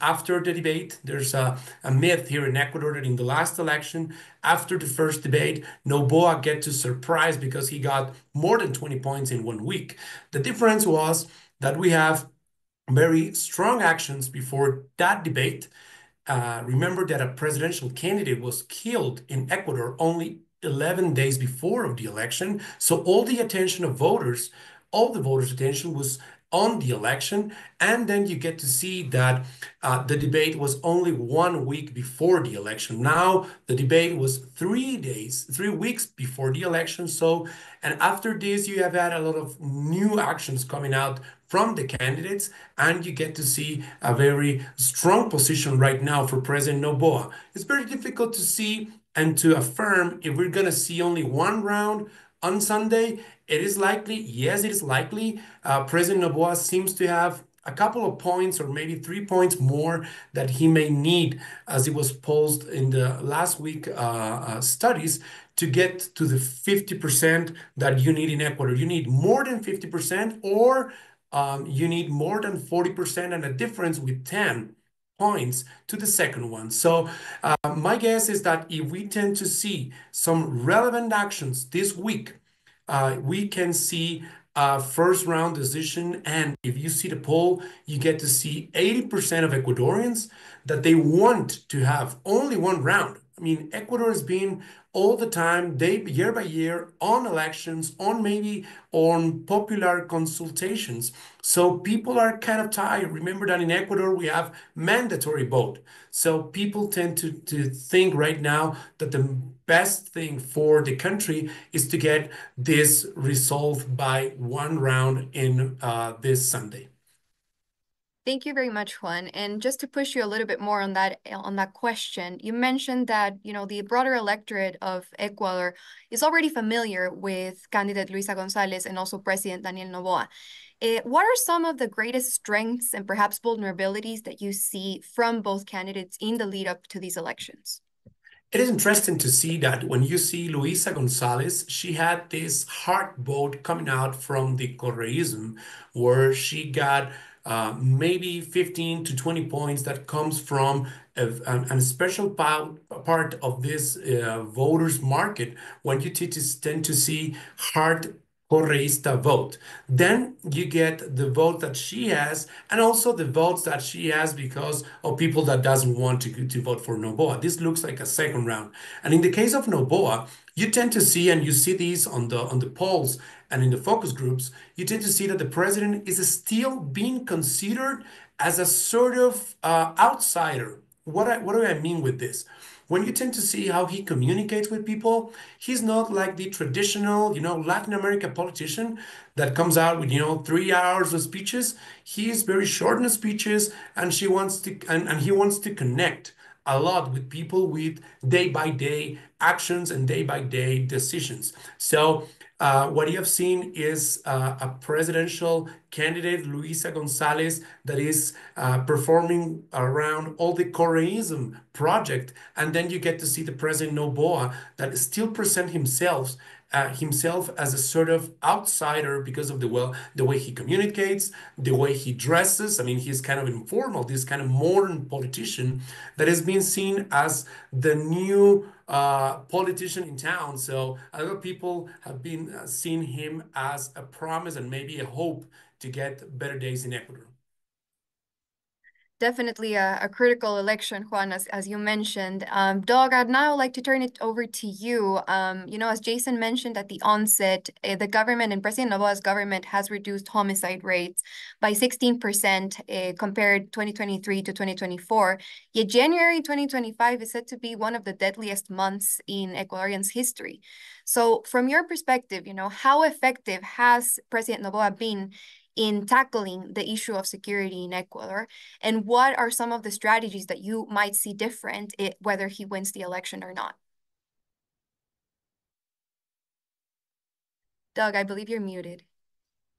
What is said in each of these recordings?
after the debate. There's a myth here in Ecuador that in the last election, after the first debate, Noboa get to surprise because he got more than 20 points in 1 week. The difference was that we have very strong actions before that debate. Remember that a presidential candidate was killed in Ecuador only 11 days before of the election. So all the attention of voters, all the voters' attention was on the election. And then you get to see that the debate was only 1 week before the election. Now the debate was 3 weeks before the election. So, and after this, you have had a lot of new actions coming out from the candidates, and you get to see a very strong position right now for President Noboa. It's very difficult to see and to affirm if we're going to see only one round on Sunday. It is likely, yes, it is likely. President Noboa seems to have a couple of points or maybe 3 points more that he may need, as it was posed in the last week studies, to get to the 50% that you need in Ecuador. You need more than 50%, or you need more than 40% and a difference with 10 points to the second one. So my guess is that if we tend to see some relevant actions this week, we can see a first round decision. And if you see the poll, you get to see 80% of Ecuadorians that they want to have only one round. I mean, Ecuador has been all the time, year by year, on elections, on popular consultations. So people are kind of tired. Remember that in Ecuador, we have mandatory vote. So people tend to think right now that the best thing for the country is to get this resolved by one round in this Sunday. Thank you very much, Juan. And just to push you a little bit more on that question, you mentioned that the broader electorate of Ecuador is already familiar with candidate Luisa González and also President Daniel Noboa. What are some of the greatest strengths and perhaps vulnerabilities that you see from both candidates in the lead up to these elections? It is interesting to see that when you see Luisa González, she had this hard vote coming out from the Correísm, where she got maybe 15 to 20 points that comes from a special part of this voters market when you tend to see hard Correísta vote. Then you get the vote that she has, and also the votes that she has because of people that doesn't want to vote for Noboa. This looks like a second round. And in the case of Noboa, you tend to see, and you see these on the polls and in the focus groups, you tend to see that the president is still being considered as a sort of outsider. What do I mean with this? When you tend to see how he communicates with people, he's not like the traditional, Latin American politician that comes out with, 3 hours of speeches. He is very short in his speeches, and he wants to connect a lot with people with day-by-day actions and day-by-day decisions. So what you have seen is a presidential candidate, Luisa González, that is performing around all the Correísm project. And then you get to see the President Noboa that still present himself as a sort of outsider because of the way he communicates, the way he dresses. I mean, he's kind of informal, this kind of modern politician that has been seen as the new politician in town. So a lot of people have been seeing him as a promise and maybe a hope to get better days in Ecuador. Definitely a critical election, Juan, as you mentioned. Doug, I'd now like to turn it over to you. As Jason mentioned at the onset, the government and President Noboa's government has reduced homicide rates by 16% compared 2023 to 2024. Yet January 2025 is said to be one of the deadliest months in Ecuadorian's history. So from your perspective, how effective has President Noboa been in tackling the issue of security in Ecuador? And what are some of the strategies that you might see different whether he wins the election or not? Doug, I believe you're muted.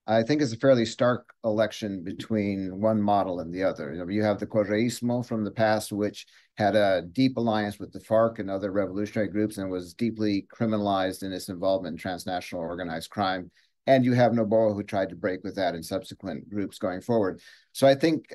I think it's a fairly stark election between one model and the other. You have the Correísmo from the past, which had a deep alliance with the FARC and other revolutionary groups and was deeply criminalized in its involvement in transnational organized crime. And you have Noboa, who tried to break with that in subsequent groups going forward. So I think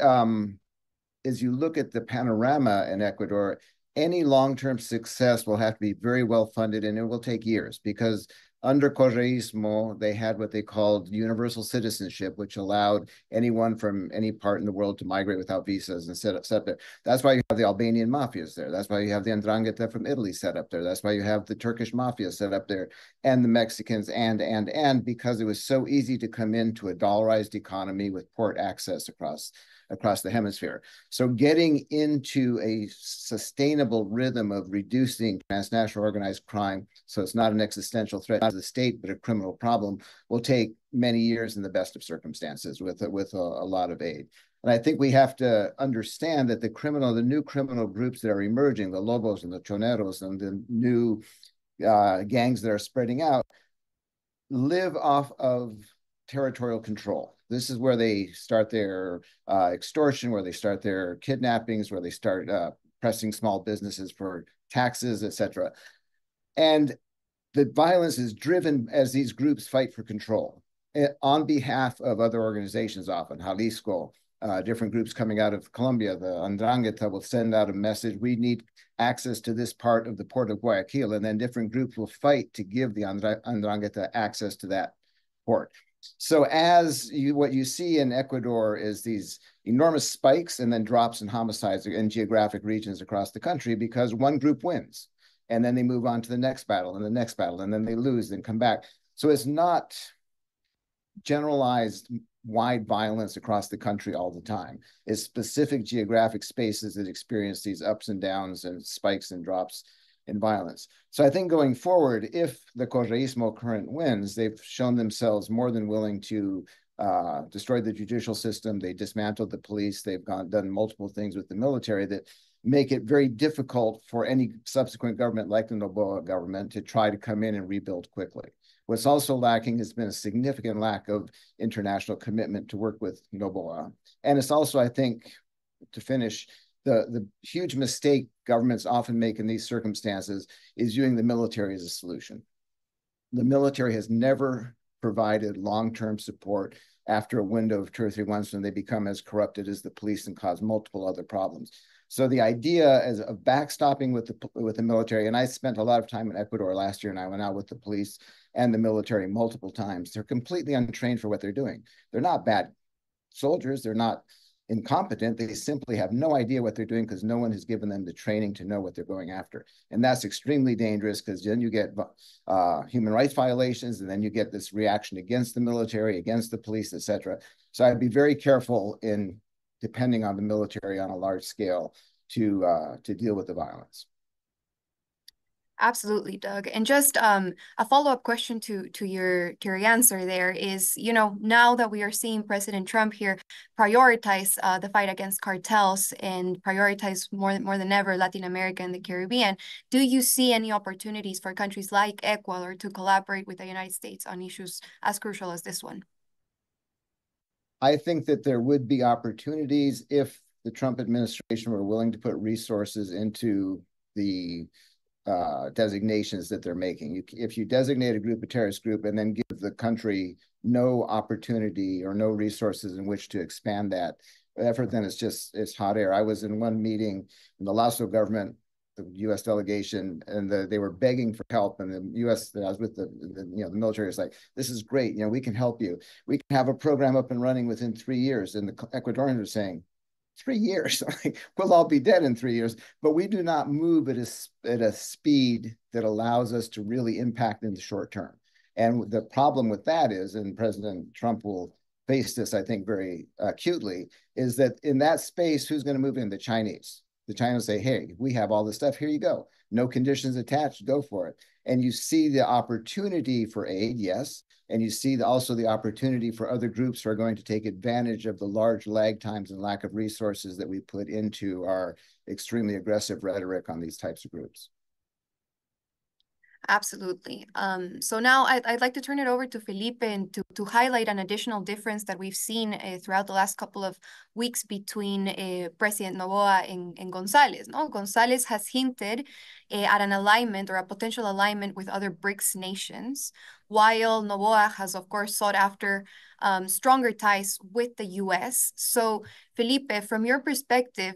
as you look at the panorama in Ecuador, any long-term success will have to be very well funded, and it will take years, because under Correísmo, they had what they called universal citizenship, which allowed anyone from any part in the world to migrate without visas and set up there. That's why you have the Albanian mafias there. That's why you have the 'Ndrangheta from Italy set up there. That's why you have the Turkish mafia set up there, and the Mexicans, and because it was so easy to come into a dollarized economy with port access across the hemisphere. So getting into a sustainable rhythm of reducing transnational organized crime, so it's not an existential threat to the state, but a criminal problem, will take many years in the best of circumstances with a lot of aid. And I think we have to understand that the new criminal groups that are emerging, the Lobos and the Choneros and the new gangs that are spreading out, live off of territorial control. This is where they start their extortion, where they start their kidnappings, where they start pressing small businesses for taxes, etc. And the violence is driven as these groups fight for control on behalf of other organizations, often Jalisco, different groups coming out of Colombia. The 'Ndrangheta will send out a message, we need access to this part of the port of Guayaquil, and then different groups will fight to give the 'Ndrangheta access to that port. So what you see in Ecuador is these enormous spikes and then drops in homicides in geographic regions across the country, because one group wins and then they move on to the next battle and the next battle, and then they lose and come back. So it's not generalized wide violence across the country all the time. It's specific geographic spaces that experience these ups and downs and spikes and drops in violence. So I think going forward, if the Correísmo current wins, they've shown themselves more than willing to destroy the judicial system. They dismantled the police. They've done multiple things with the military that make it very difficult for any subsequent government like the Noboa government to try to come in and rebuild quickly. What's also lacking has been a significant lack of international commitment to work with Noboa. And it's also, I think, to finish, the huge mistake governments often make in these circumstances is viewing the military as a solution. The military has never provided long-term support after a window of 2 or 3 months when they become as corrupted as the police and cause multiple other problems. So the idea of backstopping with the military, and I spent a lot of time in Ecuador last year, and I went out with the police and the military multiple times. They're completely untrained for what they're doing. They're not bad soldiers. They're not incompetent. They simply have no idea what they're doing because no one has given them the training to know what they're going after. And that's extremely dangerous, because then you get human rights violations, and then you get this reaction against the military, against the police, etc. So I'd be very careful in depending on the military on a large scale to deal with the violence. Absolutely, Doug. And just a follow-up question to your answer there is, you know, now that we are seeing President Trump here prioritize the fight against cartels and prioritize more than ever Latin America and the Caribbean, do you see any opportunities for countries like Ecuador to collaborate with the United States on issues as crucial as this one? I think that there would be opportunities if the Trump administration were willing to put resources into the designations that they're making. If you designate a group a terrorist group and then give the country no opportunity or no resources in which to expand that effort, then it's hot air. I was in one meeting in the Lasso government, the U.S. delegation, and they were begging for help. And the U.S. I was with the military was like, "This is great. You know, we can help you. We can have a program up and running within 3 years." And the Ecuadorians were saying, 3 years, we'll all be dead in 3 years. But we do not move at a speed that allows us to really impact in the short term. And the problem with that is, and President Trump will face this, I think, very acutely, is that in that space, who's going to move in? The Chinese. The Chinese say, "Hey, we have all this stuff. Here you go. No conditions attached. Go for it." And you see the opportunity for aid, yes. And you see also the opportunity for other groups who are going to take advantage of the large lag times and lack of resources that we put into our extremely aggressive rhetoric on these types of groups. Absolutely. So now I'd like to turn it over to Felipe and to highlight an additional difference that we've seen throughout the last couple of weeks between President Noboa and González. No? González has hinted at an alignment or a potential alignment with other BRICS nations, while Noboa has, of course, sought after stronger ties with the US. So, Felipe, from your perspective,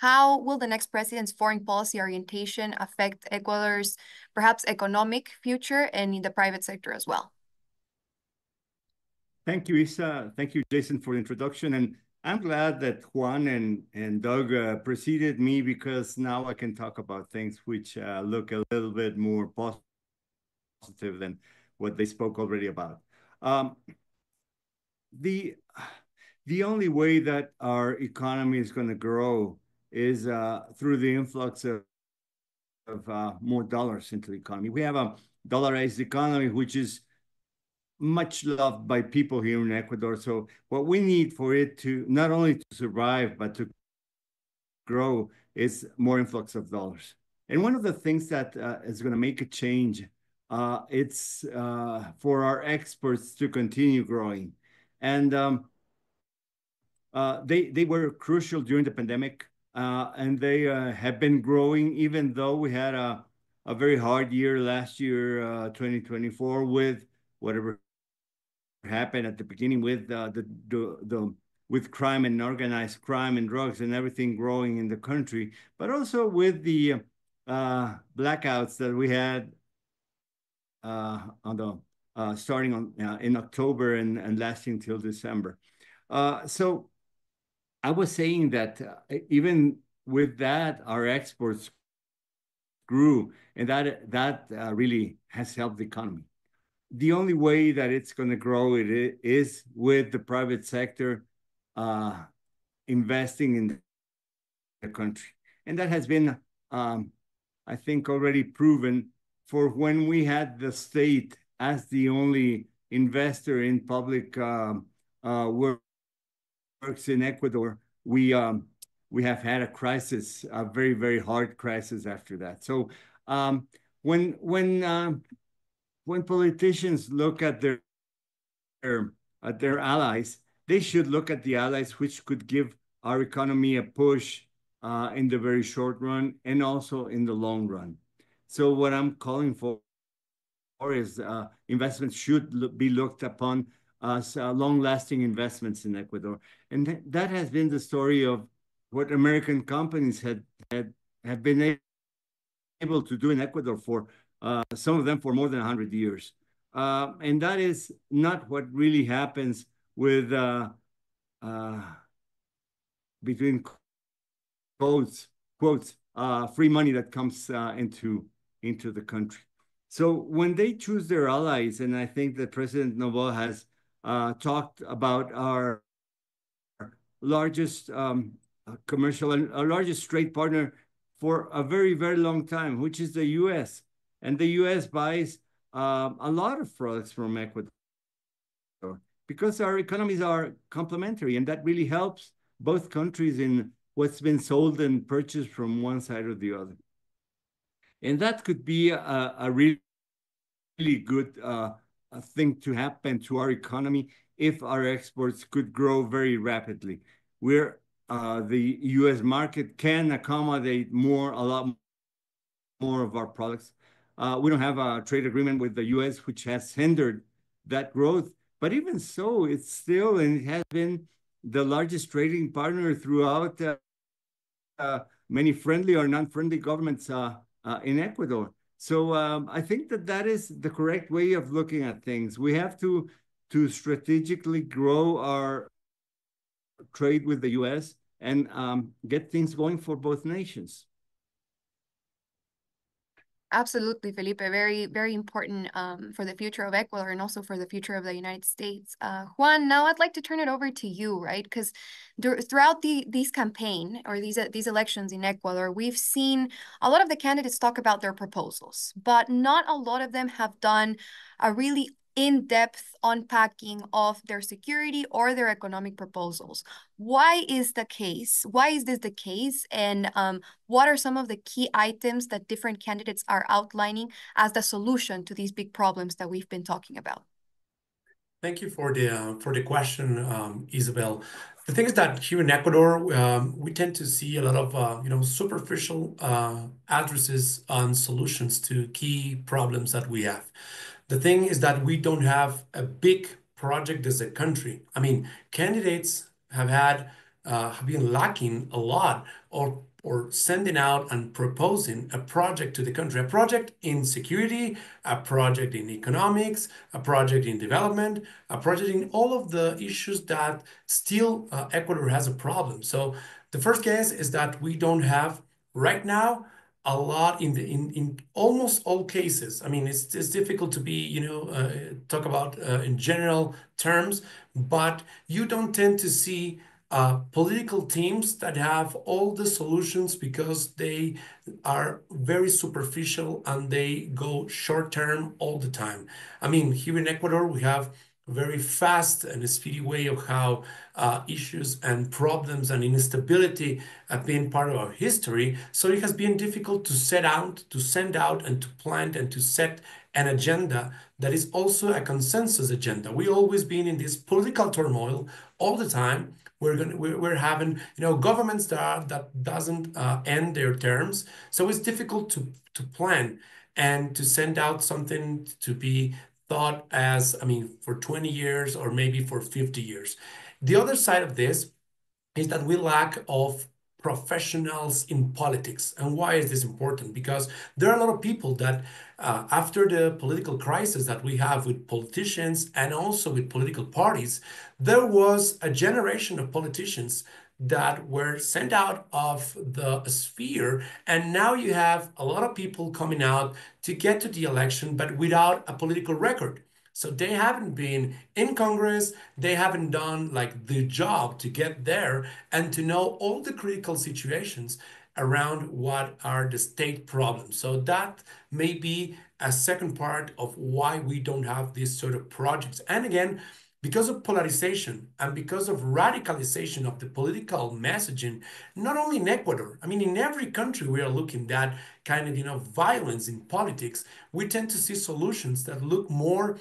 how will the next president's foreign policy orientation affect Ecuador's perhaps economic future and in the private sector as well? Thank you, Isa. Thank you, Jason, for the introduction. And I'm glad that Juan and Doug preceded me, because now I can talk about things which look a little bit more positive than what they spoke already about. The only way that our economy is going to grow is through the influx of more dollars into the economy. We have a dollarized economy, which is much loved by people here in Ecuador. So what we need for it to not only to survive, but to grow is more influx of dollars. And one of the things that is going to make a change, it's for our exports to continue growing. And they were crucial during the pandemic, and they have been growing, even though we had a very hard year last year, 2024, with whatever happened at the beginning with with crime and organized crime and drugs and everything growing in the country, but also with the blackouts that we had starting in October and lasting till December. So I was saying that even with that, our exports grew, and that really has helped the economy. The only way that it's going to grow is with the private sector investing in the country. And that has been, I think, already proven. For when we had the state as the only investor in public works in Ecuador, we have had a crisis, a very, very hard crisis after that. So when politicians look at their allies, they should look at the allies which could give our economy a push in the very short run and also in the long run. So what I'm calling for is investments should be looked upon as long-lasting investments in Ecuador. And that has been the story of what American companies have been able to do in Ecuador for some of them for more than 100 years. And that is not what really happens with, between quotes, free money that comes into the country. So when they choose their allies, and I think that President Noboa has talked about our largest commercial and our largest trade partner for a very, very long time, which is the U.S. And the U.S. buys a lot of products from Ecuador because our economies are complementary, and that really helps both countries in what's been sold and purchased from one side or the other. And that could be a really good thing to happen to our economy if our exports could grow very rapidly. Where the U.S. market can accommodate a lot more of our products. We don't have a trade agreement with the U.S., which has hindered that growth. But even so, it's still, and it has been the largest trading partner throughout many friendly or non-friendly governments in Ecuador. So I think that is the correct way of looking at things. We have to strategically grow our trade with the U.S. and get things going for both nations. Absolutely, Felipe. Very, very important for the future of Ecuador and also for the future of the United States. Juan, now I'd like to turn it over to you, right? Because throughout these campaign or these elections in Ecuador, we've seen a lot of the candidates talk about their proposals, but not a lot of them have done a really in-depth unpacking of their security or their economic proposals. Why is the case? Why is this the case? And what are some of the key items that different candidates are outlining as the solution to these big problems that we've been talking about? Thank you for the question, Isabel. The thing is that here in Ecuador, we tend to see a lot of superficial addresses on solutions to key problems that we have. The thing is that we don't have a big project as a country. I mean, candidates have been lacking a lot, or sending out and proposing a project to the country, a project in security, a project in economics, a project in development, a project in all of the issues that still Ecuador has a problem. So the first case is that we don't have right now a lot in almost all cases. I mean, it's difficult to be, talk about in general terms, but you don't tend to see political teams that have all the solutions, because they are very superficial and they go short term all the time. I mean, here in Ecuador, we have a very fast and speedy way of how issues and problems and instability have been part of our history. So it has been difficult to send out and to plan and to set an agenda that is also a consensus agenda. We've always been in this political turmoil all the time. We're having governments that doesn't end their terms, so it's difficult to plan and to send out something to be thought as, I mean, for 20 years or maybe for 50 years. The other side of this is that we lack of professionals in politics. And why is this important? Because there are a lot of people that after the political crisis that we have with politicians and also with political parties, there was a generation of politicians that were sent out of the sphere, and now you have a lot of people coming out to get to the election, but without a political record. So they haven't been in Congress, they haven't done like the job to get there and to know all the critical situations around what are the state problems. So that may be a second part of why we don't have these sort of projects. And again, because of polarization and because of radicalization of the political messaging, not only in Ecuador, I mean, in every country we are looking at kind of, violence in politics, we tend to see solutions that look more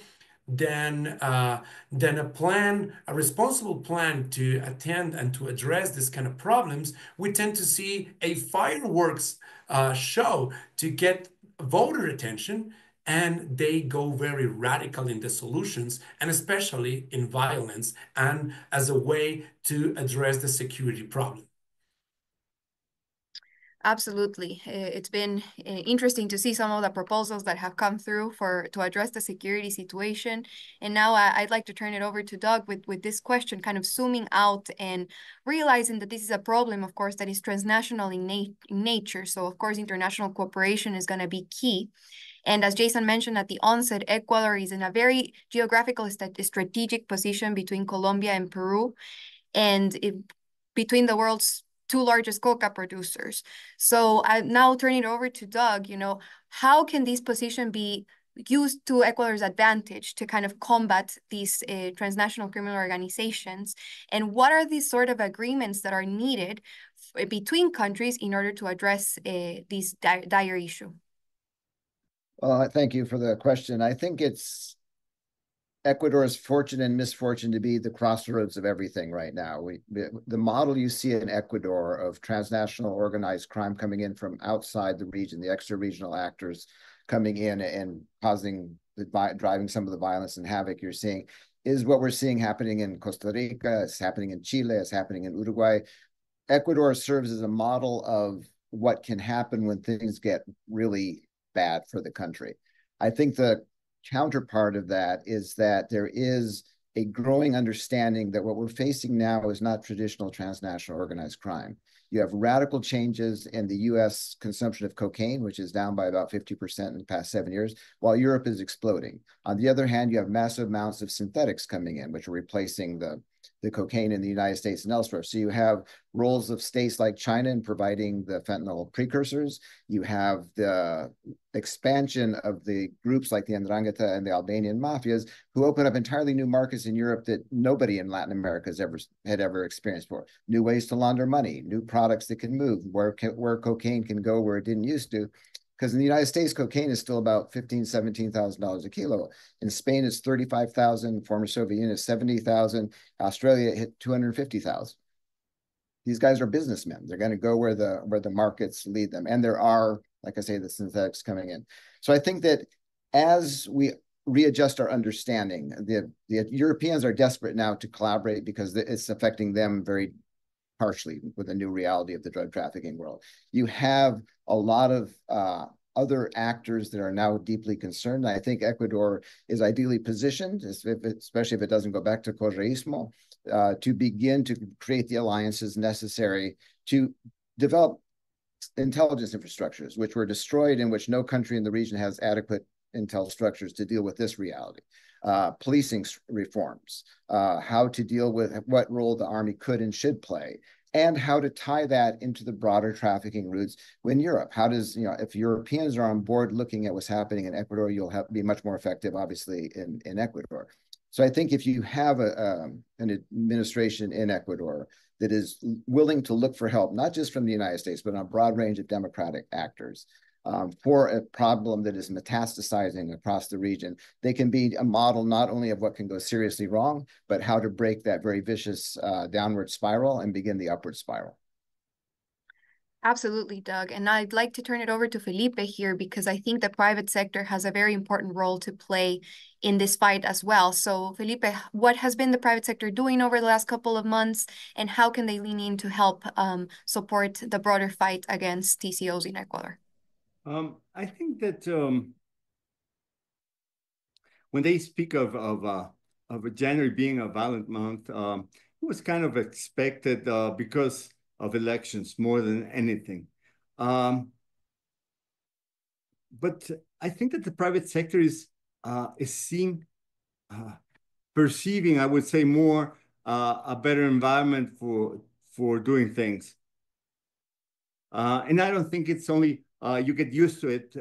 than a plan, a responsible plan to attend and to address this kind of problems. We tend to see a fireworks show to get voter attention, and they go very radical in the solutions, and especially in violence, and as a way to address the security problem. Absolutely. It's been interesting to see some of the proposals that have come through to address the security situation. And now I'd like to turn it over to Doug with this question, kind of zooming out and realizing that this is a problem, of course, that is transnational in nature. So, of course, international cooperation is going to be key. And as Jason mentioned at the onset, Ecuador is in a very geographical strategic position between Colombia and Peru, and between the world's two largest coca producers. So I now turn it over to Doug. How can this position be used to Ecuador's advantage to kind of combat these transnational criminal organizations? And what are these sort of agreements that are needed between countries in order to address this dire issue? Well, thank you for the question. I think it's Ecuador's fortune and misfortune to be the crossroads of everything right now. The model you see in Ecuador of transnational organized crime coming in from outside the region, the extra-regional actors coming in and driving some of the violence and havoc you're seeing, is what we're seeing happening in Costa Rica, it's happening in Chile, it's happening in Uruguay. Ecuador serves as a model of what can happen when things get really bad for the country. I think the counterpart of that is that there is a growing understanding that what we're facing now is not traditional transnational organized crime. You have radical changes in the US consumption of cocaine, which is down by about 50% in the past 7 years, while Europe is exploding. On the other hand, you have massive amounts of synthetics coming in, which are replacing the cocaine in the United States and elsewhere. So you have roles of states like China in providing the fentanyl precursors. You have the expansion of the groups like the Ndrangheta and the Albanian mafias, who open up entirely new markets in Europe that nobody in Latin America had ever experienced before. New ways to launder money, new products that can move, where cocaine can go where it didn't used to. Because in the United States, cocaine is still about $15,000, $17,000 a kilo. In Spain, it's 35,000. Former Soviet Union is 70,000. Australia hit 250,000. These guys are businessmen. They're going to go where the markets lead them. And there are, like I say, the synthetics coming in. So I think that as we readjust our understanding. The Europeans are desperate now to collaborate because it's affecting them very harshly with the new reality of the drug trafficking world. You have a lot of other actors that are now deeply concerned. I think Ecuador is ideally positioned, especially if it doesn't go back to correísmo, to begin to create the alliances necessary to develop intelligence infrastructures, which were destroyed, in which no country in the region has adequate intel structures to deal with this reality. Policing reforms, how to deal with what role the army could and should play, and how to tie that into the broader trafficking routes in Europe. How does, if Europeans are on board looking at what's happening in Ecuador, you'll be much more effective, obviously, in Ecuador. So I think if you have an administration in Ecuador that is willing to look for help, not just from the United States, but on a broad range of democratic actors, for a problem that is metastasizing across the region, they can be a model not only of what can go seriously wrong, but how to break that very vicious downward spiral and begin the upward spiral. Absolutely, Doug. And I'd like to turn it over to Felipe here, because I think the private sector has a very important role to play in this fight as well. So Felipe, what has been the private sector doing over the last couple of months, and how can they lean in to help support the broader fight against TCOs in Ecuador? I think that when they speak of January being a violent month, it was kind of expected because of elections more than anything. But I think that the private sector is perceiving, I would say, more a better environment for doing things. And I don't think it's only you get used to it.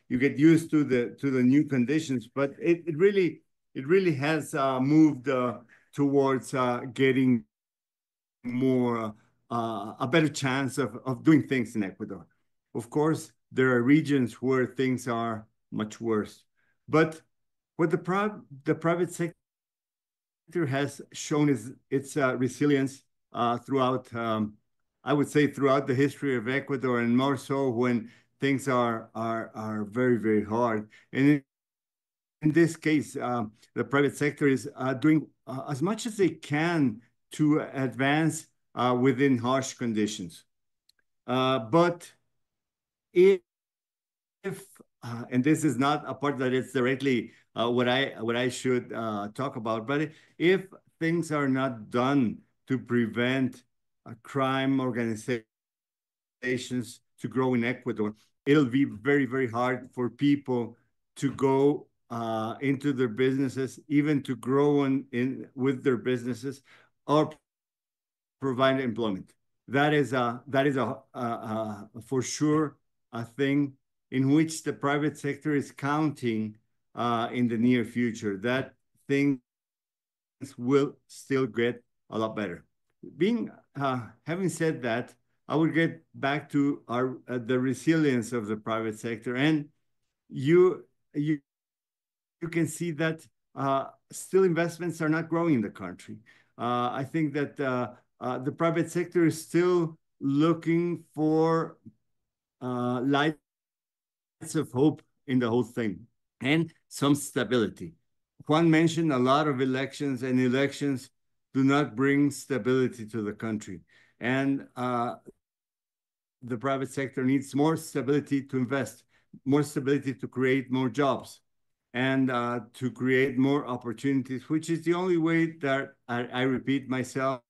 You get used to the new conditions, but it really has moved towards getting more a better chance of doing things in Ecuador. Of course, there are regions where things are much worse, but what the private sector has shown is its resilience throughout. I would say throughout the history of Ecuador, and more so when things are very, very hard. And in this case, the private sector is doing as much as they can to advance within harsh conditions. But if and this is not a part that is directly what I should talk about, but if things are not done to prevent crime organizations to grow in Ecuador, it'll be very, very hard for people to go into their businesses, even to grow with their businesses or provide employment. That is for sure a thing in which the private sector is counting in the near future, that things will still get a lot better. Having said that, I would get back to the resilience of the private sector, and you can see that still investments are not growing in the country. I think that the private sector is still looking for lights of hope in the whole thing and some stability. Juan mentioned a lot of elections, and elections do not bring stability to the country. And the private sector needs more stability to invest, more stability to create more jobs, and to create more opportunities, which is the only way that I repeat myself,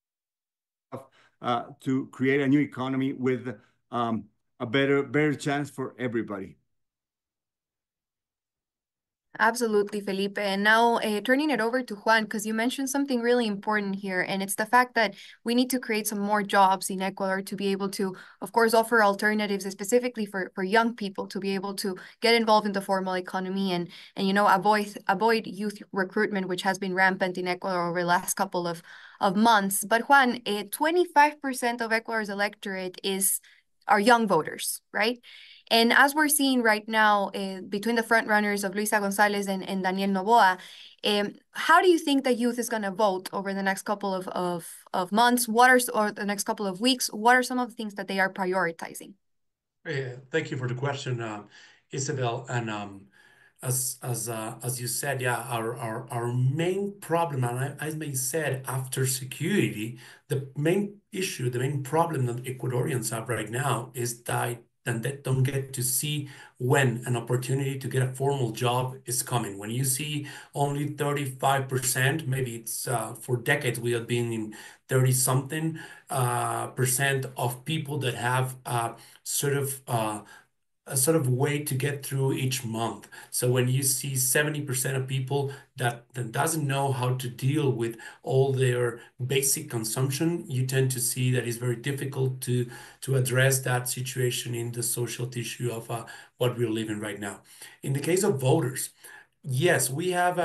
to create a new economy with a better chance for everybody. Absolutely, Felipe. And now turning it over to Juan, because you mentioned something really important here, and it's the fact that we need to create some more jobs in Ecuador to be able to, of course, offer alternatives, specifically for young people to be able to get involved in the formal economy and avoid youth recruitment, which has been rampant in Ecuador over the last couple of months. But Juan, 25% of Ecuador's electorate are young voters, right? And as we're seeing right now, between the front runners of Luisa Gonzalez and Daniel Noboa, how do you think the youth is going to vote over the next couple of months? Or the next couple of weeks? What are some of the things that they are prioritizing? Thank you for the question, Isabel. And as you said, yeah, our main problem, and I may said after security, the main issue, the main problem that Ecuadorians have right now is that and they don't get to see when an opportunity to get a formal job is coming. When you see only 35%, maybe it's for decades we have been in 30 something percent of people that have sort of a sort of way to get through each month. So when you see 70% of people that doesn't know how to deal with all their basic consumption, you tend to see that it's very difficult to address that situation in the social tissue of what we're living right now. In the case of voters, yes, we have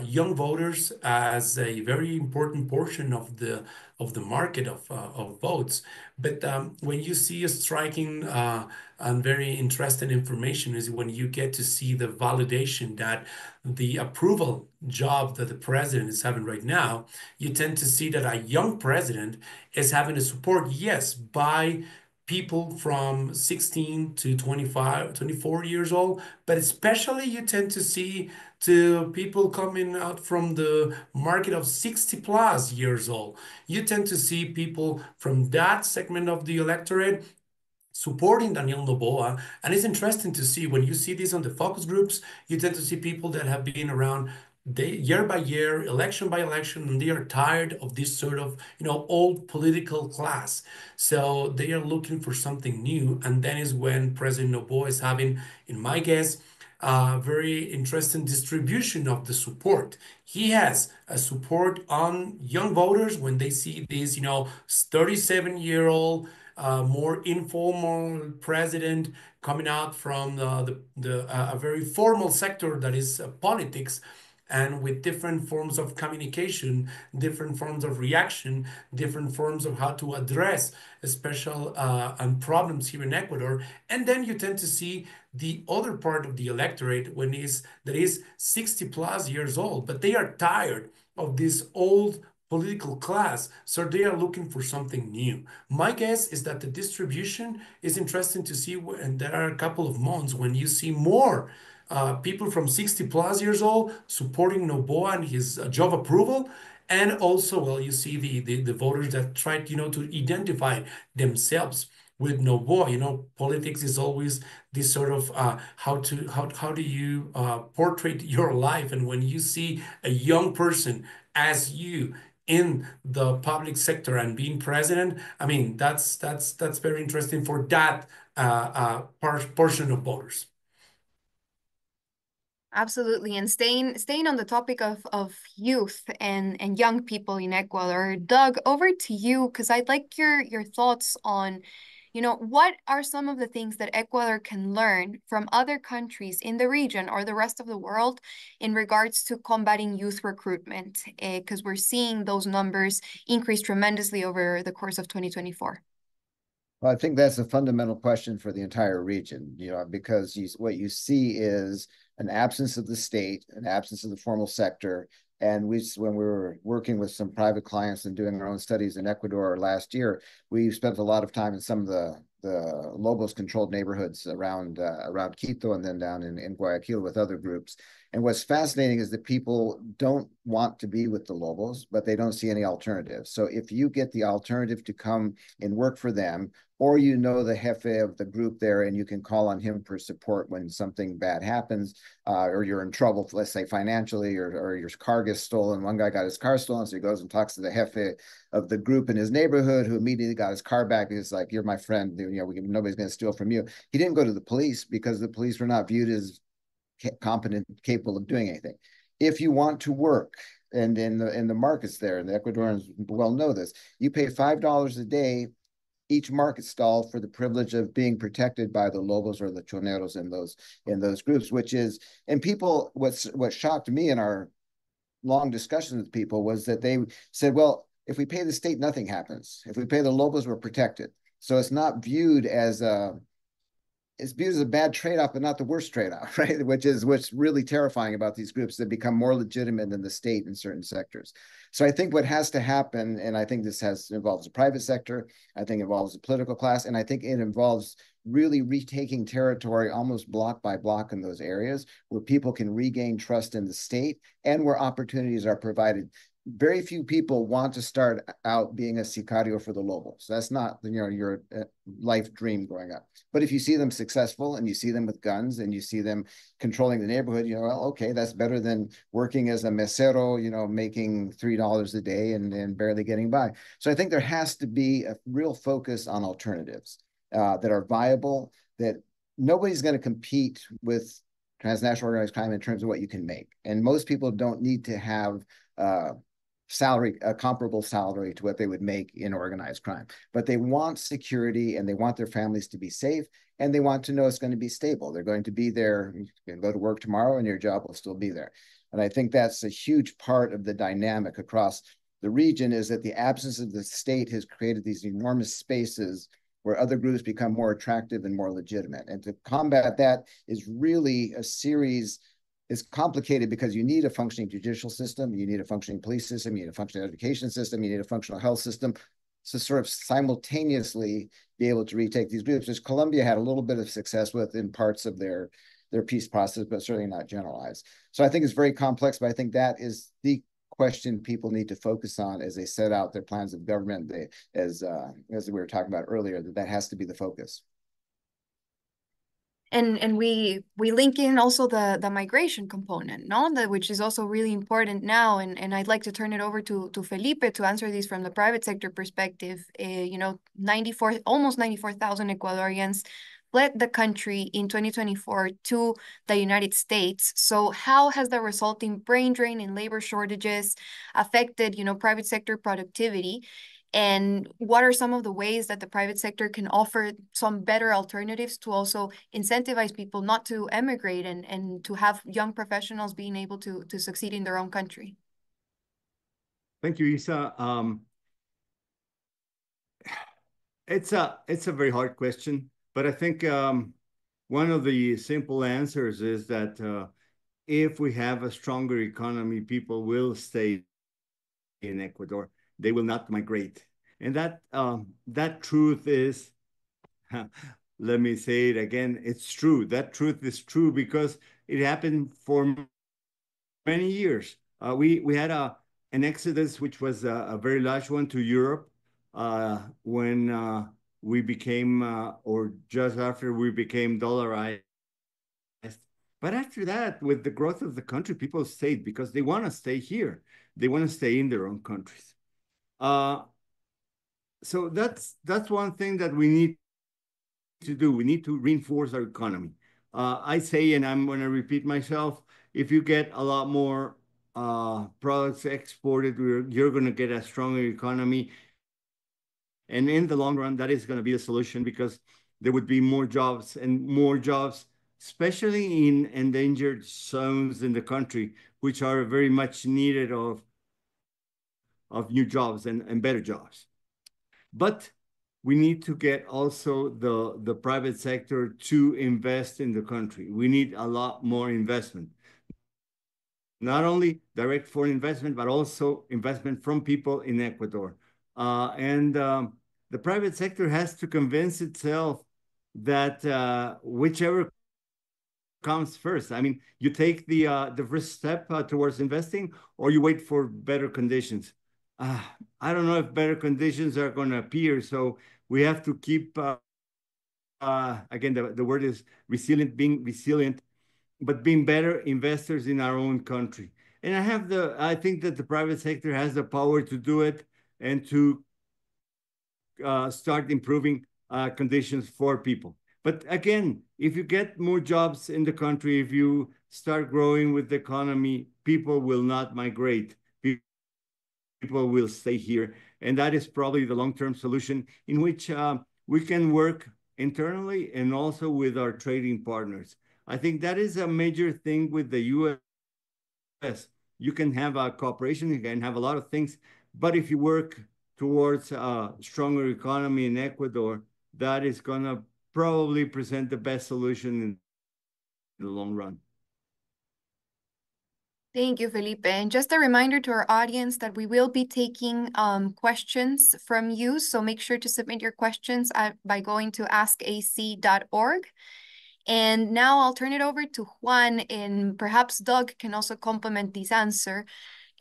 young voters as a very important portion of the market of votes. But when you see a striking and very interesting information is when you get to see the validation that the approval job that the president is having right now, you tend to see that a young president is having a support, yes, by people from 16 to 25, 24 years old, but especially you tend to see to people coming out from the market of 60 plus years old. You tend to see people from that segment of the electorate supporting Daniel Noboa. And it's interesting to see when you see this on the focus groups, you tend to see people that have been around year by year, election by election, and they are tired of this sort of, old political class. So they are looking for something new. And then is when President Noboa is having, in my guess, a very interesting distribution of the support. He has a support on young voters when they see this, 37-year-old more informal president coming out from a very formal sector that is politics, and with different forms of communication, different forms of reaction, different forms of how to address special and problems here in Ecuador. And then you tend to see the other part of the electorate that is 60 plus years old, but they are tired of this old political class, so they are looking for something new. My guess is that the distribution is interesting to see, and there are a couple of months when you see more people from 60 plus years old supporting Noboa and his job approval. And also, well, you see the voters that try, to identify themselves with Noboa. Politics is always this sort of how do you portray your life, and when you see a young person as you in the public sector and being president, I mean that's very interesting for that portion of voters. Absolutely. And staying on the topic of youth and young people in Ecuador, Doug, over to you, because I'd like your thoughts on, what are some of the things that Ecuador can learn from other countries in the region or the rest of the world in regards to combating youth recruitment? Because we're seeing those numbers increase tremendously over the course of 2024. Well, I think that's a fundamental question for the entire region, because what you see is an absence of the state, an absence of the formal sector. And when we were working with some private clients and doing our own studies in Ecuador last year, we spent a lot of time in some of the Lobos controlled neighborhoods around Quito, and then down in Guayaquil with other groups. And what's fascinating is that people don't want to be with the Lobos, but they don't see any alternatives. So if you get the alternative to come and work for them, or the jefe of the group there, and you can call on him for support when something bad happens, or you're in trouble, let's say financially, or your car gets stolen. One guy got his car stolen, so he goes and talks to the jefe of the group in his neighborhood, who immediately got his car back. He's like, "You're my friend. Nobody's going to steal from you." He didn't go to the police because the police were not viewed as competent, capable of doing anything. If you want to work, and in the markets there, and the Ecuadorians well know this, you pay $5 a day each market stall for the privilege of being protected by the Lobos or the Choneros in those groups, and people, what shocked me in our long discussions with people was that they said, well, if we pay the state, nothing happens. If we pay the Lobos, we're protected. So it's not viewed as it's viewed as a bad trade-off, but not the worst trade-off, right? Which is what's really terrifying about these groups, that become more legitimate than the state in certain sectors. So I think what has to happen, and I think this involves the private sector, I think involves the political class, and I think it involves really retaking territory almost block by block in those areas where people can regain trust in the state and where opportunities are provided. Very few people want to start out being a sicario for the lobos. That's not, your life dream growing up. But if you see them successful and you see them with guns and you see them controlling the neighborhood, well, okay, that's better than working as a mesero, making $3 a day and barely getting by. So I think there has to be a real focus on alternatives that are viable, that nobody's going to compete with transnational organized crime in terms of what you can make. And most people don't need to have a comparable salary to what they would make in organized crime, but they want security and they want their families to be safe, and they want to know it's going to be stable. They're going to be there. You can go to work tomorrow and your job will still be there. And I think that's a huge part of the dynamic across the region, is that the absence of the state has created these enormous spaces where other groups become more attractive and more legitimate. And to combat that is really a series. It's complicated because you need a functioning judicial system, you need a functioning police system, you need a functioning education system, you need a functional health system to sort of simultaneously be able to retake these groups, which Colombia had a little bit of success with in parts of their peace process, but certainly not generalized. So I think it's very complex, but I think that is the question people need to focus on as they set out their plans of government. As we were talking about earlier, that has to be the focus. And we link in also the migration component, no? Which is also really important now. And I'd like to turn it over to Felipe to answer these from the private sector perspective. Almost 94,000 Ecuadorians fled the country in 2024 to the United States. So how has the resulting brain drain and labor shortages affected, private sector productivity? And what are some of the ways that the private sector can offer some better alternatives to also incentivize people not to emigrate and to have young professionals being able to succeed in their own country? Thank you, Isa. It's a very hard question, but I think one of the simple answers is that if we have a stronger economy, people will stay in Ecuador. They will not migrate. And that truth is, let me say it again, it's true. That truth is true because it happened for many years. We had an exodus, which was a very large one, to Europe when we became, or just after we became dollarized. But after that, with the growth of the country, people stayed because they want to stay here. They want to stay in their own countries. So that's one thing that we need to do. We need to reinforce our economy. I say, and I'm going to repeat myself, if you get a lot more products exported, you're going to get a stronger economy. And in the long run, that is going to be a solution because there would be more jobs, especially in endangered zones in the country, which are very much needed of new jobs and better jobs. But we need to get also the private sector to invest in the country. We need a lot more investment. Not only direct foreign investment, but also investment from people in Ecuador. The private sector has to convince itself that whichever comes first. I mean, you take the first step towards investing, or you wait for better conditions. I don't know if better conditions are going to appear, so we have to keep, again, the word is resilient, being resilient, but being better investors in our own country. And I think that the private sector has the power to do it and to start improving conditions for people. But again, if you get more jobs in the country, if you start growing with the economy, people will not migrate. People will stay here. And that is probably the long-term solution in which we can work internally and also with our trading partners. I think that is a major thing with the U.S. You can have a cooperation, you can have a lot of things, but if you work towards a stronger economy in Ecuador, that is going to probably present the best solution in the long run. Thank you, Felipe. And just a reminder to our audience that we will be taking questions from you. So make sure to submit your questions by going to askac.org. And now I'll turn it over to Juan, and perhaps Doug can also complement this answer.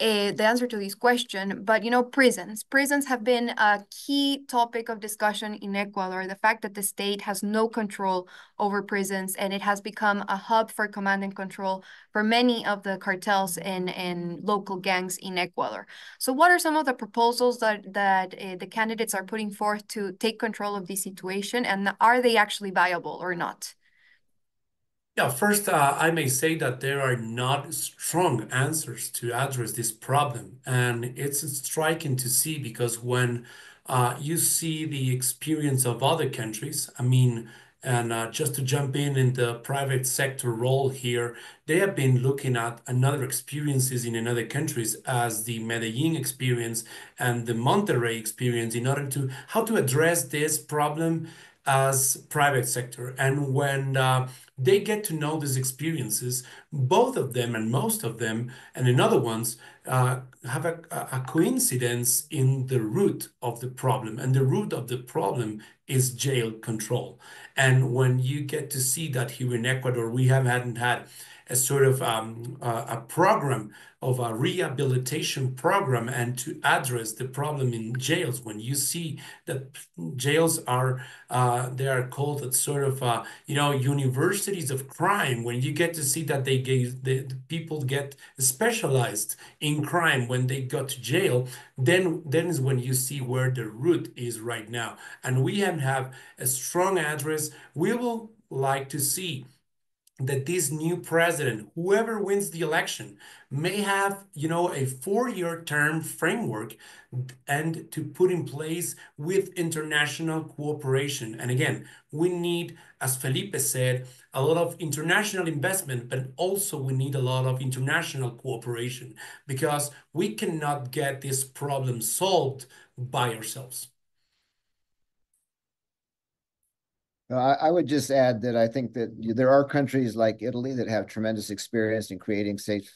The answer to this question, but prisons have been a key topic of discussion in Ecuador. The fact that the state has no control over prisons, and it has become a hub for command and control for many of the cartels and local gangs in Ecuador. So what are some of the proposals that the candidates are putting forth to take control of this situation, and are they actually viable or not? Yeah, first, I may say that there are not strong answers to address this problem. And it's striking to see because when you see the experience of other countries, I mean, and just to jump in the private sector role here, they have been looking at another experiences in other countries as the Medellin experience and the Monterrey experience in order to how to address this problem as private sector. And when they get to know these experiences, both of them and most of them, and in other ones, have a coincidence in the root of the problem. And the root of the problem is jail control. And when you get to see that here in Ecuador, we hadn't had a sort of a program of a rehabilitation program and to address the problem in jails. When you see that jails are they are called a sort of universities of crime, when you get to see that the people get specialized in crime when they go to jail, then is when you see where the root is right now. And we have a strong address. We will like to see that this new president, whoever wins the election, may have, a 4-year term framework and to put in place with international cooperation. And again, we need, as Felipe said, a lot of international investment, but also we need a lot of international cooperation because we cannot get this problem solved by ourselves. I would just add that I think that there are countries like Italy that have tremendous experience in creating safe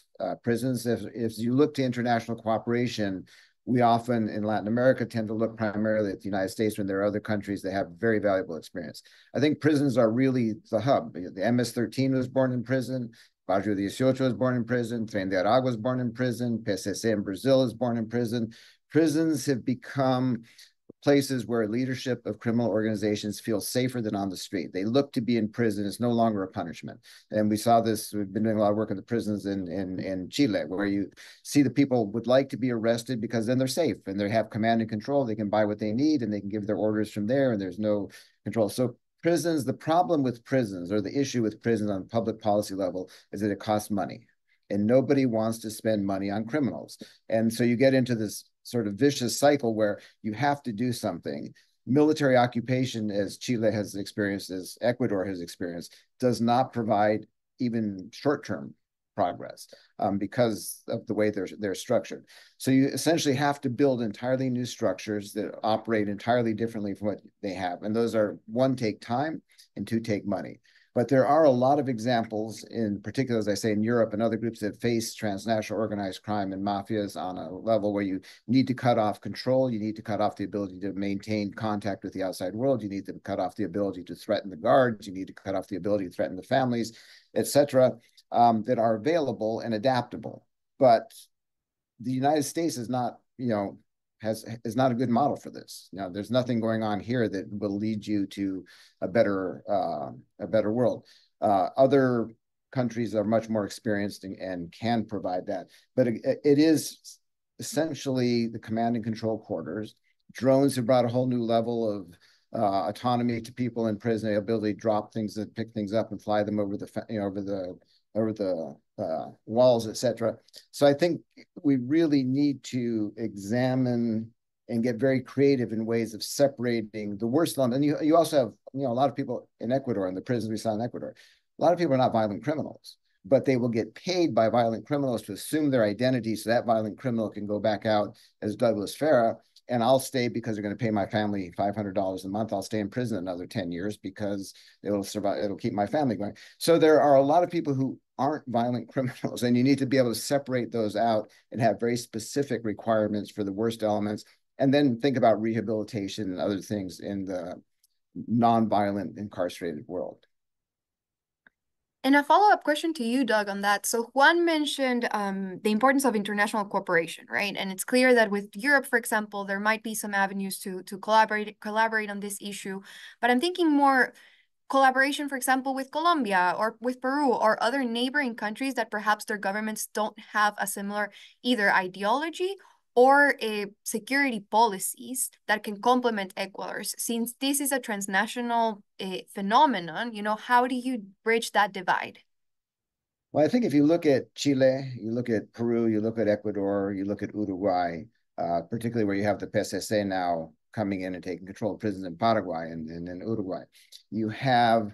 prisons. If you look to international cooperation, we often in Latin America tend to look primarily at the United States when there are other countries that have very valuable experience. I think prisons are really the hub. The MS-13 was born in prison. Barrio 18 was born in prison. Tren de Aragua was born in prison. PCC in Brazil is born in prison. Prisons have become places where leadership of criminal organizations feel safer than on the street. They look to be in prison. It's no longer a punishment. And we saw this, we've been doing a lot of work in the prisons in Chile, where you see the people would like to be arrested because then they're safe and they have command and control. They can buy what they need and they can give their orders from there and there's no control. So prisons, the problem with prisons or the issue with prisons on public policy level is that it costs money. And nobody wants to spend money on criminals. And so you get into this sort of vicious cycle where you have to do something. Military occupation, as Chile has experienced, as Ecuador has experienced, does not provide even short-term progress because of the way they're structured. So you essentially have to build entirely new structures that operate entirely differently from what they have. And those are, one, take time, and two, take money. But there are a lot of examples, in particular, as I say, in Europe and other groups that face transnational organized crime and mafias on a level where you need to cut off control, you need to cut off the ability to maintain contact with the outside world, you need to cut off the ability to threaten the guards, you need to cut off the ability to threaten the families, etc., that are available and adaptable. But the United States is not, is not a good model for this. There's nothing going on here that will lead you to a better world. Other countries are much more experienced and can provide that. But it is essentially the command and control quarters. Drones have brought a whole new level of autonomy to people in prison, the ability to drop things and pick things up and fly them over the walls, etc. So I think we really need to examine and get very creative in ways of separating the worst of them. And you also have, a lot of people in Ecuador, in the prisons we saw in Ecuador, a lot of people are not violent criminals, but they will get paid by violent criminals to assume their identity so that violent criminal can go back out as Douglas Farah and I'll stay because they're going to pay my family $500 a month. I'll stay in prison another 10 years because it'll survive. It'll keep my family going. So there are a lot of people who aren't violent criminals, and you need to be able to separate those out and have very specific requirements for the worst elements, and then think about rehabilitation and other things in the non-violent incarcerated world. And a follow-up question to you, Doug, on that. So Juan mentioned the importance of international cooperation, right? And it's clear that with Europe, for example, there might be some avenues to collaborate on this issue. But I'm thinking more collaboration, for example, with Colombia or with Peru or other neighboring countries that perhaps their governments don't have a similar either ideology or security policies that can complement Ecuador's. Since this is a transnational phenomenon, you know, how do you bridge that divide? Well, I think if you look at Chile, you look at Peru, you look at Ecuador, you look at Uruguay, particularly where you have the PSC now coming in and taking control of prisons in Paraguay and in Uruguay, you have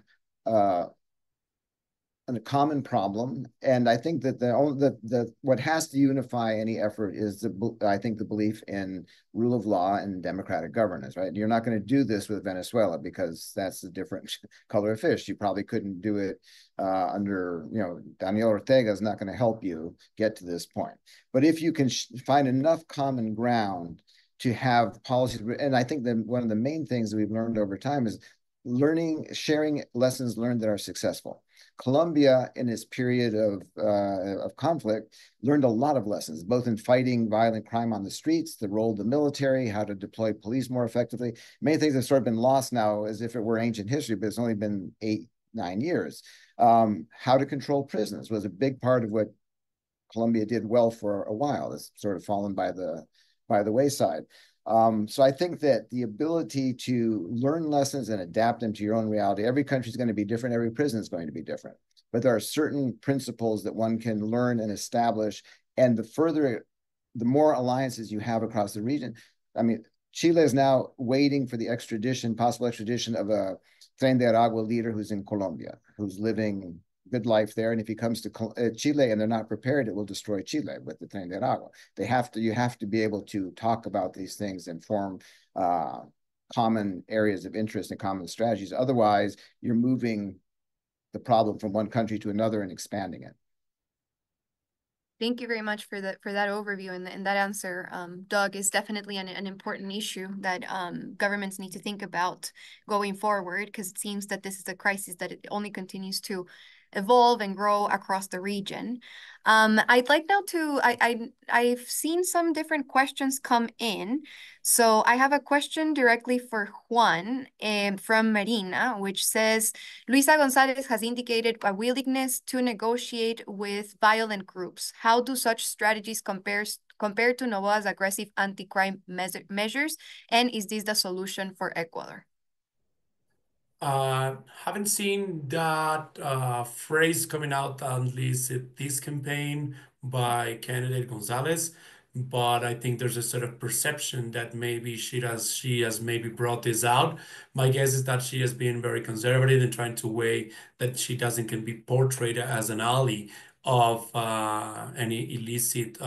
a common problem, and I think that what has to unify any effort is the belief in rule of law and democratic governance. Right? You're not going to do this with Venezuela because that's a different color of fish. You probably couldn't do it under, you know, Daniel Ortega is not going to help you get to this point. But if you can find enough common ground to have policies, and I think that one of the main things that we've learned over time is sharing lessons learned that are successful. Colombia, in its period of conflict, learned a lot of lessons, both in fighting violent crime on the streets, the role of the military, how to deploy police more effectively. Many things have sort of been lost now as if it were ancient history, but it's only been 8-9 years. How to control prisons was a big part of what Colombia did well for a while. It's sort of fallen by the wayside. So I think that the ability to learn lessons and adapt them to your own reality, every country is going to be different, every prison is going to be different. But there are certain principles that one can learn and establish, and the more alliances you have across the region. I mean, Chile is now waiting for the possible extradition of a Tren de Aragua leader who's in Colombia, who's living good life there, and if he comes to Chile and they're not prepared, it will destroy Chile with the Tren de Aragua. You have to be able to talk about these things and form common areas of interest and common strategies. Otherwise, you're moving the problem from one country to another and expanding it. Thank you very much for that overview and that answer, Doug. Is definitely an important issue that governments need to think about going forward, because it seems that this is a crisis that it only continues to evolve and grow across the region. I'd like now to, I've seen some different questions come in. So I have a question directly for Juan from Marina, which says, Luisa Gonzalez has indicated a willingness to negotiate with violent groups. How do such strategies compare to Noboa's aggressive anti-crime measures? And is this the solution for Ecuador? Haven't seen that phrase coming out, at least at this campaign, by candidate Gonzalez, but I think there's a sort of perception that maybe she has maybe brought this out. My guess is that she has been very conservative in trying to weigh that she can be portrayed as an ally of any illicit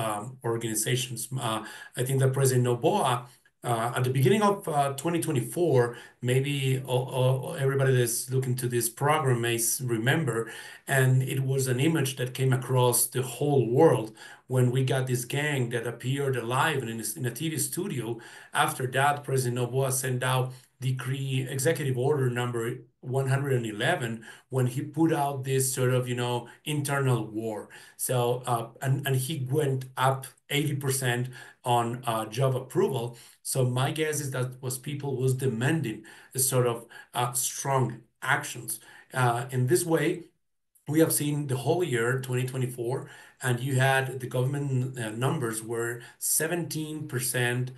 organizations. I think that President Noboa, at the beginning of 2024, maybe everybody that's looking to this program may remember, and it was an image that came across the whole world when we got this gang that appeared alive in a TV studio. After that, President Noboa sent out executive order number 111 when he put out this sort of, internal war. So, and he went up 80% on job approval. So my guess is that people was demanding a sort of strong actions. In this way, we have seen the whole year 2024, and you had the government numbers were 17%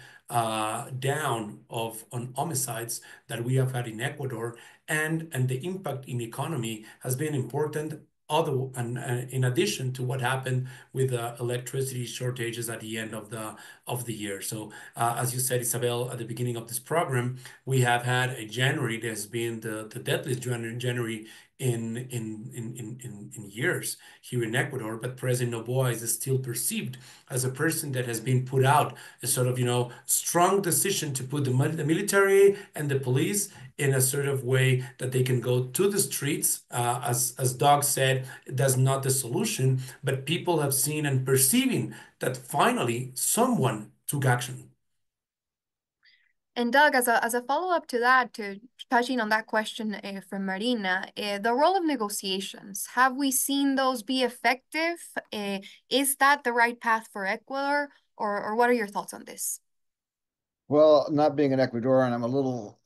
down on homicides that we have had in Ecuador, and the impact in economy has been important. In addition to what happened with the electricity shortages at the end of the year. So as you said, Isabel, at the beginning of this program, we have had a January that has been the deadliest January in years here in Ecuador. But President Noboa is still perceived as a person that has been put out a sort of, strong decision to put the military and the police in a sort of way that they can go to the streets. As Doug said, that's not the solution, but people have seen and perceiving that finally someone took action. And Doug, as a follow-up to that, to touching on that question from Marina, the role of negotiations, have we seen those be effective? Is that the right path for Ecuador, or what are your thoughts on this? Well, not being an Ecuadorian, I'm a little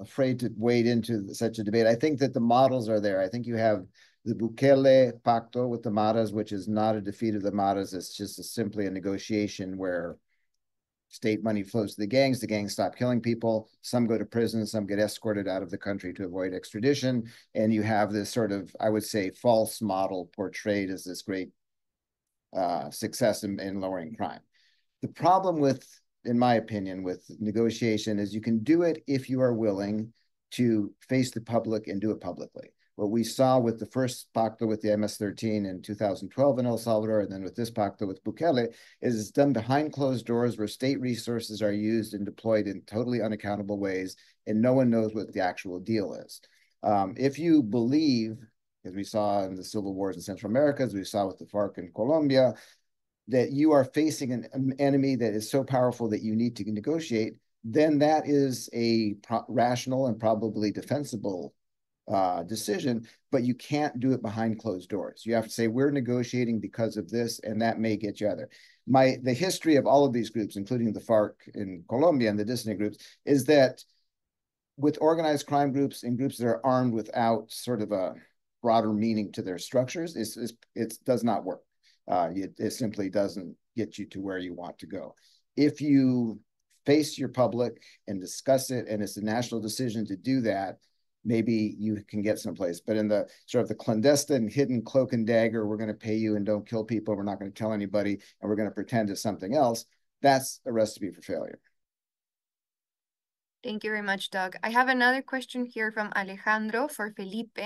afraid to wade into such a debate. I think that the models are there. I think you have the Bukele Pacto with the Maras, which is not a defeat of the Maras. It's just simply a negotiation where state money flows to the gangs stop killing people, some go to prison, some get escorted out of the country to avoid extradition, and you have this sort of, I would say, false model portrayed as this great success in lowering crime. The problem with, in my opinion, with negotiation is you can do it if you are willing to face the public and do it publicly. What we saw with the first pacto with the MS-13 in 2012 in El Salvador, and then with this pacto with Bukele, is it's done behind closed doors where state resources are used and deployed in totally unaccountable ways, and no one knows what the actual deal is. If you believe, as we saw in the civil wars in Central America, as we saw with the FARC in Colombia, that you are facing an enemy that is so powerful that you need to negotiate, then that is a rational and probably defensible decision, but you can't do it behind closed doors. You have to say, we're negotiating because of this, and that may get you out there. The history of all of these groups, including the FARC in Colombia and the dissident groups, is that with organized crime groups and groups that are armed without sort of a broader meaning to their structures, it does not work. It simply doesn't get you to where you want to go. If you face your public and discuss it, and it's a national decision to do that, maybe you can get someplace. But in the sort of the clandestine, hidden cloak and dagger, we're going to pay you and don't kill people, we're not going to tell anybody, and we're going to pretend it's something else, that's a recipe for failure. Thank you very much, Doug. I have another question here from Alejandro for Felipe.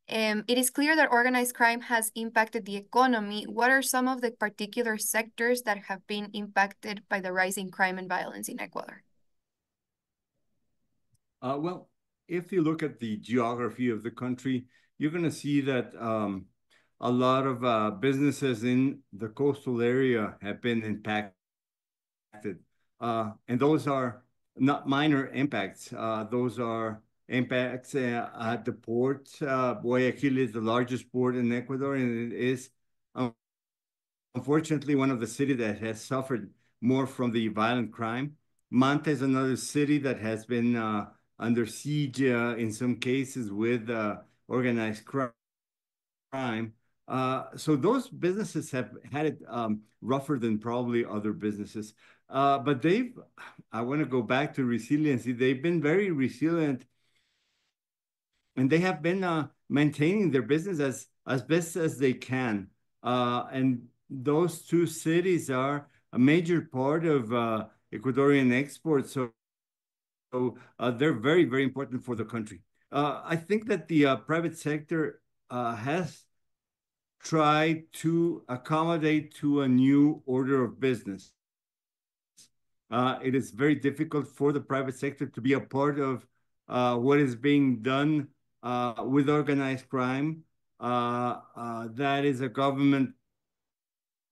It is clear that organized crime has impacted the economy. What are some of the particular sectors that have been impacted by the rising crime and violence in Ecuador? Well, if you look at the geography of the country, you're going to see that a lot of businesses in the coastal area have been impacted. And those are not minor impacts. Those are impacts at the port. Guayaquil is the largest port in Ecuador, and it is unfortunately one of the cities that has suffered more from the violent crime. Manta is another city that has been under siege in some cases with organized crime. So those businesses have had it rougher than probably other businesses. But I want to go back to resiliency. They've been very resilient, and they have been maintaining their business as best as they can. And those two cities are a major part of Ecuadorian exports. So they're very, very important for the country. I think that the private sector has tried to accommodate to a new order of business. It is very difficult for the private sector to be a part of what is being done with organized crime. That is a government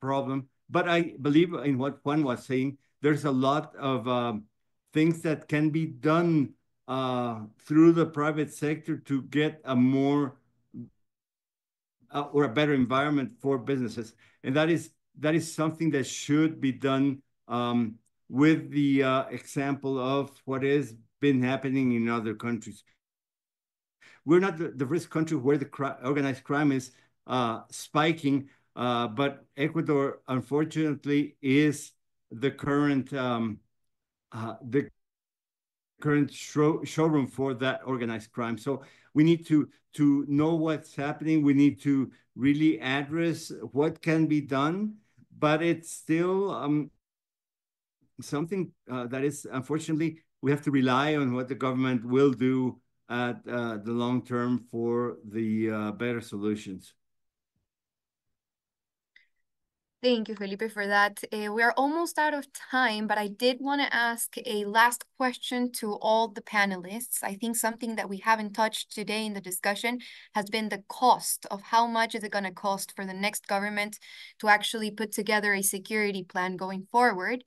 problem. But I believe in what Juan was saying. There's a lot of things that can be done through the private sector to get a more or a better environment for businesses. And that is something that should be done with the example of what has been happening in other countries. We're not the risk country where the organized crime is spiking, but Ecuador, unfortunately, is the current showroom for that organized crime. So we need to know what's happening. We need to really address what can be done, but it's still something that is, unfortunately, we have to rely on what the government will do at the long term for the better solutions. Thank you, Felipe, for that. We are almost out of time, but I did want to ask a last question to all the panelists. I think something that we haven't touched today in the discussion has been the cost of how much is it going to cost for the next government to actually put together a security plan going forward.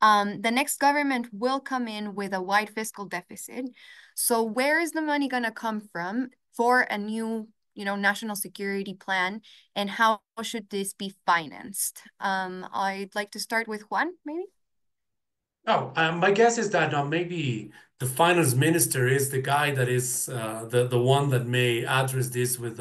The next government will come in with a wide fiscal deficit. So where is the money going to come from for a new national security plan, and how should this be financed? I'd like to start with Juan, maybe. Oh, my guess is that maybe the finance minister is the guy that is the one that may address this with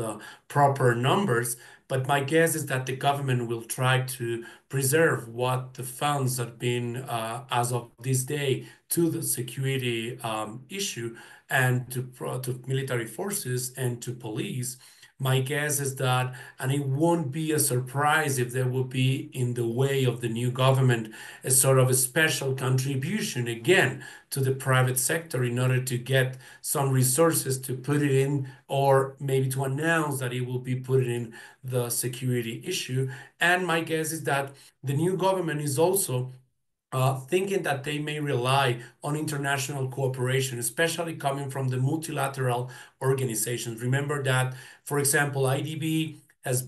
proper numbers. But my guess is that the government will try to preserve what the funds have been as of this day to the security issue and to military forces and to police. My guess is that, and it won't be a surprise if there will be in the way of the new government a sort of a special contribution again to the private sector in order to get some resources to put it in, or maybe to announce that it will be put in the security issue. And my guess is that the new government is also thinking that they may rely on international cooperation, especially coming from the multilateral organizations. Remember that, for example, IDB has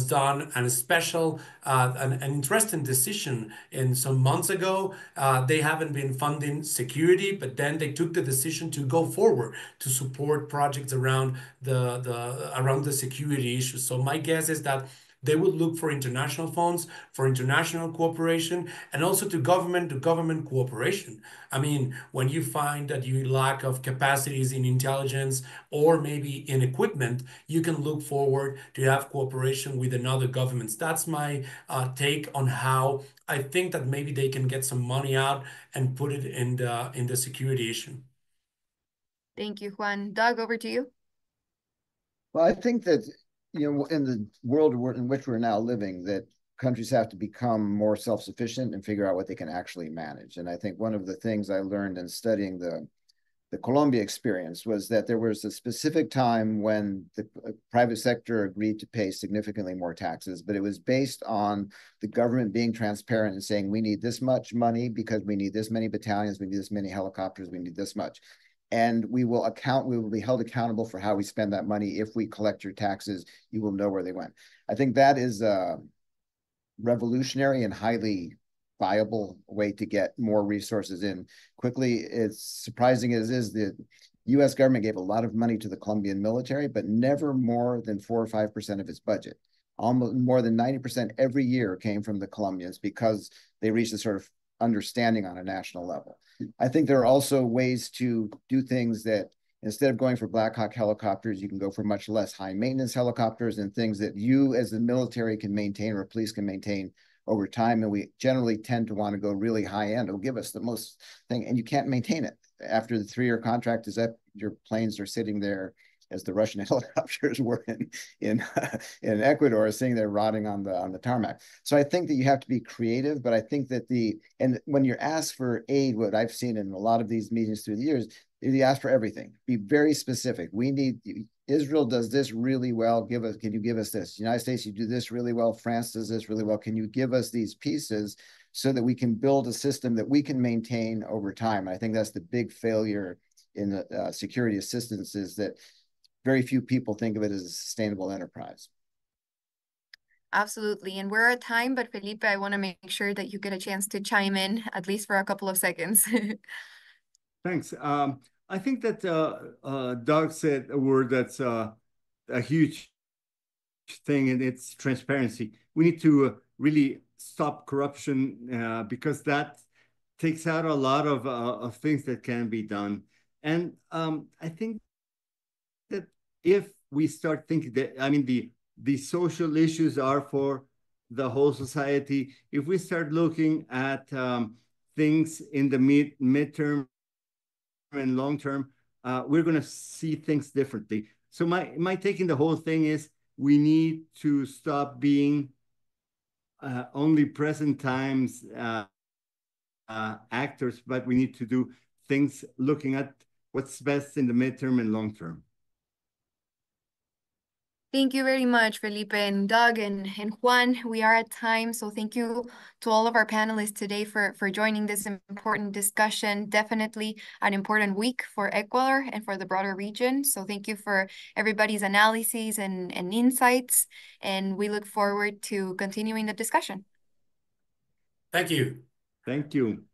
done a special an interesting decision in some months ago. They haven't been funding security, but then they took the decision to go forward to support projects around the security issues. So my guess is that they would look for international funds, for international cooperation, and also to government cooperation. I mean, when you find that you lack of capacities in intelligence or maybe in equipment, you can look forward to have cooperation with another governments. That's my take on how I think that maybe they can get some money out and put it in the security issue. Thank you, Juan. Doug, over to you. Well, I think that in the world in which we're now living, that countries have to become more self-sufficient and figure out what they can actually manage. And I think one of the things I learned in studying the Colombia experience was that there was a specific time when the private sector agreed to pay significantly more taxes, but it was based on the government being transparent and saying, we need this much money because we need this many battalions, we need this many helicopters, we need this much. And we will be held accountable for how we spend that money. If we collect your taxes, you will know where they went. I think that is a revolutionary and highly viable way to get more resources in quickly. It's surprising as is, the US government gave a lot of money to the Colombian military, but never more than 4 or 5% of its budget. Almost more than 90% every year came from the Colombians because they reached a sort of understanding on a national level. I think there are also ways to do things that instead of going for Black Hawk helicopters, you can go for much less high maintenance helicopters and things that you as the military can maintain or police can maintain over time. And we generally tend to want to go really high end. It'll give us the most thing, and you can't maintain it. After the 3-year contract is up, your planes are sitting there, as the Russian helicopters were in Ecuador, sitting there rotting on the tarmac. So I think that you have to be creative, but I think that and when you're asked for aid, what I've seen in a lot of these meetings through the years, you ask for everything. Be very specific. We need, Israel does this really well. Can you give us this? United States, you do this really well. France does this really well. Can you give us these pieces so that we can build a system that we can maintain over time? And I think that's the big failure in the security assistance, is that very few people think of it as a sustainable enterprise. Absolutely. And we're at time, but Felipe, I want to make sure that you get a chance to chime in, at least for a couple of seconds. Thanks. I think that Doug said a word that's a huge thing, and it's transparency. We need to really stop corruption because that takes out a lot of things that can be done. And I think that if we start thinking that, I mean, the social issues are for the whole society. If we start looking at things in the midterm and long term, we're going to see things differently. So my take in the whole thing is we need to stop being only present times actors, but we need to do things looking at what's best in the midterm and long term. Thank you very much, Felipe and Doug and Juan. We are at time, so thank you to all of our panelists today for joining this important discussion. Definitely an important week for Ecuador and for the broader region. So thank you for everybody's analyses and insights, and we look forward to continuing the discussion. Thank you. Thank you.